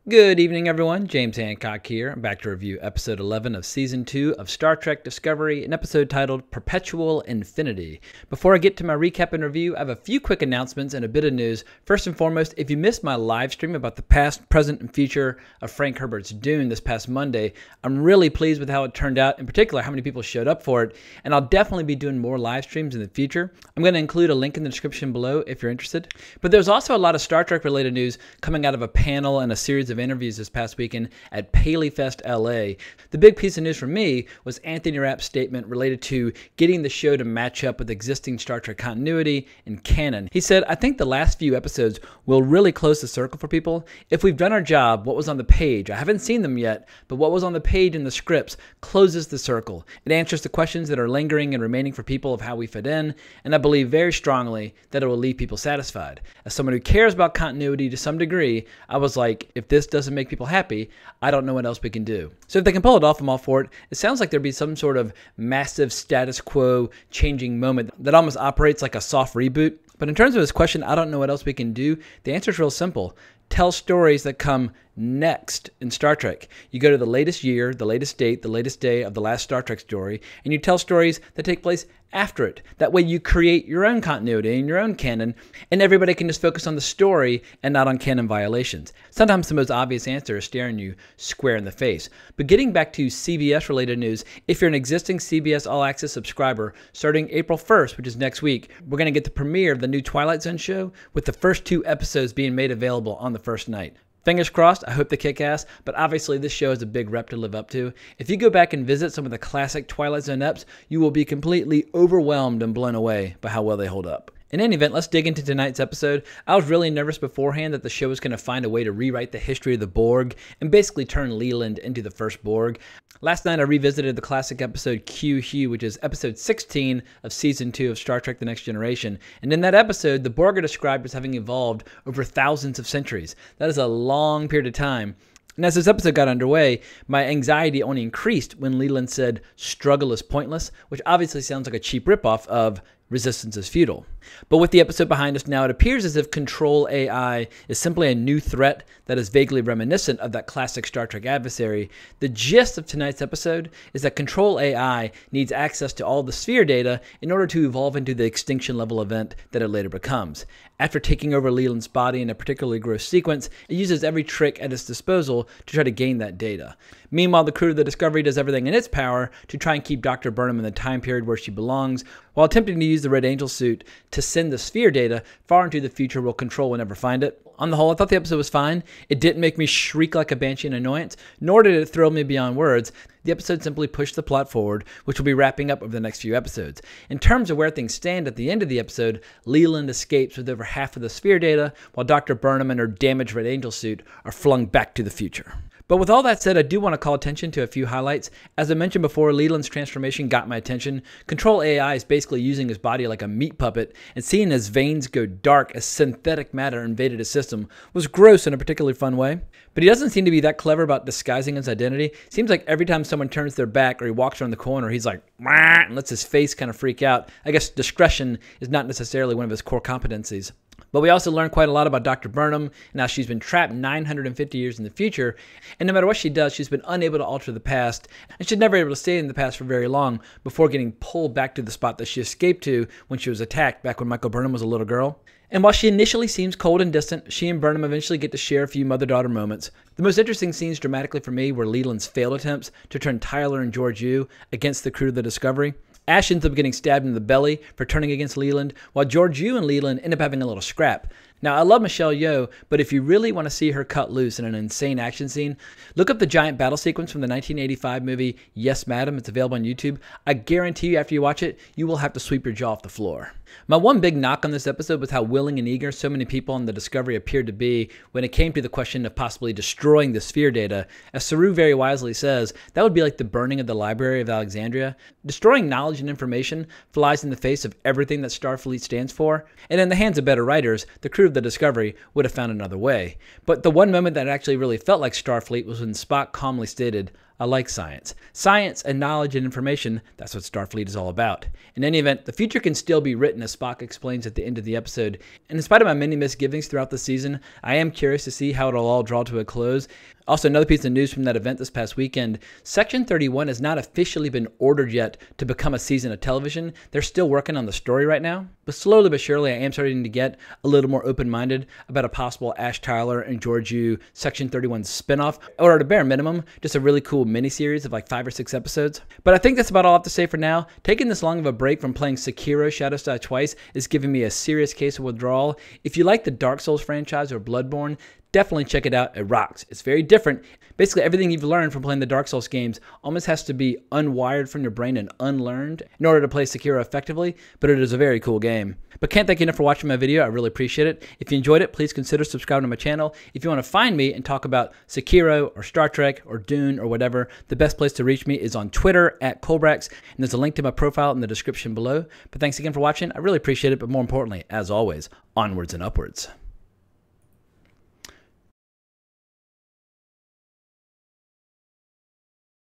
Good evening, everyone. James Hancock here. I'm back to review episode 11 of season 2 of Star Trek Discovery, an episode titled Perpetual Infinity. Before I get to my recap and review, I have a few quick announcements and a bit of news. First and foremost, if you missed my live stream about the past, present, and future of Frank Herbert's Dune this past Monday, I'm really pleased with how it turned out, in particular how many people showed up for it, and I'll definitely be doing more live streams in the future. I'm going to include a link in the description below if you're interested. But there's also a lot of Star Trek related news coming out of a panel and a series of interviews this past weekend at PaleyFest LA. The big piece of news for me was Anthony Rapp's statement related to getting the show to match up with existing Star Trek continuity and canon. He said, "I think the last few episodes will really close the circle for people. If we've done our job, what was on the page, I haven't seen them yet, but what was on the page in the scripts closes the circle. It answers the questions that are lingering and remaining for people of how we fit in, and I believe very strongly that it will leave people satisfied." As someone who cares about continuity to some degree, I was like, if this doesn't make people happy, I don't know what else we can do. So if they can pull it off, I'm all for it. It sounds like there'd be some sort of massive status quo changing moment that almost operates like a soft reboot. But in terms of his question, I don't know what else we can do, the answer is real simple. Tell stories that come next in Star Trek. You go to the latest year, the latest date, the latest day of the last Star Trek story, and you tell stories that take place after it. That way you create your own continuity and your own canon, and everybody can just focus on the story and not on canon violations. Sometimes the most obvious answer is staring you square in the face. But getting back to CBS related news, if you're an existing CBS All Access subscriber, starting April 1st, which is next week, we're going to get the premiere of the new Twilight Zone show with the first 2 episodes being made available on the first night. Fingers crossed, I hope they kick ass, but obviously this show is a big rep to live up to. If you go back and visit some of the classic Twilight Zone eps, you will be completely overwhelmed and blown away by how well they hold up. In any event, let's dig into tonight's episode. I was really nervous beforehand that the show was going to find a way to rewrite the history of the Borg and basically turn Leland into the first Borg. Last night I revisited the classic episode Q-Hugh, which is episode 16 of season 2 of Star Trek The Next Generation. And in that episode, the Borg are described as having evolved over thousands of centuries. That is a long period of time. And as this episode got underway, my anxiety only increased when Leland said, "Struggle is pointless," which obviously sounds like a cheap ripoff of "Resistance is futile." But with the episode behind us now, it appears as if Control AI is simply a new threat that is vaguely reminiscent of that classic Star Trek adversary. The gist of tonight's episode is that Control AI needs access to all the sphere data in order to evolve into the extinction level event that it later becomes. After taking over Leland's body in a particularly gross sequence, it uses every trick at its disposal to try to gain that data. Meanwhile, the crew of the Discovery does everything in its power to try and keep Dr. Burnham in the time period where she belongs, while attempting to use the Red Angel suit to send the sphere data far into the future where Control will never find it. On the whole, I thought the episode was fine. It didn't make me shriek like a banshee in annoyance, nor did it thrill me beyond words. The episode simply pushed the plot forward, which will be wrapping up over the next few episodes. In terms of where things stand at the end of the episode, Leland escapes with over half of the sphere data, while Dr. Burnham and her damaged Red Angel suit are flung back to the future. But with all that said, I do want to call attention to a few highlights. As I mentioned before, Leland's transformation got my attention. Control AI is basically using his body like a meat puppet, and seeing his veins go dark as synthetic matter invaded his system was gross in a particularly fun way. But he doesn't seem to be that clever about disguising his identity. Seems like every time someone turns their back or he walks around the corner, he's like, "Wah," and lets his face kind of freak out. I guess discretion is not necessarily one of his core competencies. But we also learned quite a lot about Dr. Burnham and how she's been trapped 950 years in the future, and no matter what she does, she's been unable to alter the past, and she's never able to stay in the past for very long before getting pulled back to the spot that she escaped to when she was attacked back when Michael Burnham was a little girl. And while she initially seems cold and distant, she and Burnham eventually get to share a few mother-daughter moments. The most interesting scenes dramatically for me were Leland's failed attempts to turn Tyler and George Yu against the crew of the Discovery. Ash ends up getting stabbed in the belly for turning against Leland, while George Yu and Leland end up having a little scrap. Now, I love Michelle Yeoh, but if you really want to see her cut loose in an insane action scene, look up the giant battle sequence from the 1985 movie Yes, Madam. It's available on YouTube. I guarantee you after you watch it, you will have to sweep your jaw off the floor. My one big knock on this episode was how willing and eager so many people on the Discovery appeared to be when it came to the question of possibly destroying the sphere data. As Saru very wisely says, that would be like the burning of the Library of Alexandria. Destroying knowledge and information flies in the face of everything that Starfleet stands for, and in the hands of better writers, the crew of the Discovery would have found another way. But the one moment that actually really felt like Starfleet was when Spock calmly stated, I like science. Science and knowledge and information, that's what Starfleet is all about. In any event, the future can still be written, as Spock explains at the end of the episode. And in spite of my many misgivings throughout the season, I am curious to see how it'll all draw to a close. Also, another piece of news from that event this past weekend, Section 31 has not officially been ordered yet to become a season of television. They're still working on the story right now, but slowly but surely I am starting to get a little more open-minded about a possible Ash Tyler and Georgiou Section 31 spinoff, or at a bare minimum, just a really cool miniseries of like 5 or 6 episodes. But I think that's about all I have to say for now. Taking this long of a break from playing Sekiro Shadows Die Twice is giving me a serious case of withdrawal. If you like the Dark Souls franchise or Bloodborne, definitely check it out. It rocks. It's very different. Basically, everything you've learned from playing the Dark Souls games almost has to be unwired from your brain and unlearned in order to play Sekiro effectively, but it is a very cool game. But can't thank you enough for watching my video. I really appreciate it. If you enjoyed it, please consider subscribing to my channel. If you want to find me and talk about Sekiro or Star Trek or Dune or whatever, the best place to reach me is on Twitter at Colbrax, and there's a link to my profile in the description below. But thanks again for watching. I really appreciate it, but more importantly, as always, onwards and upwards.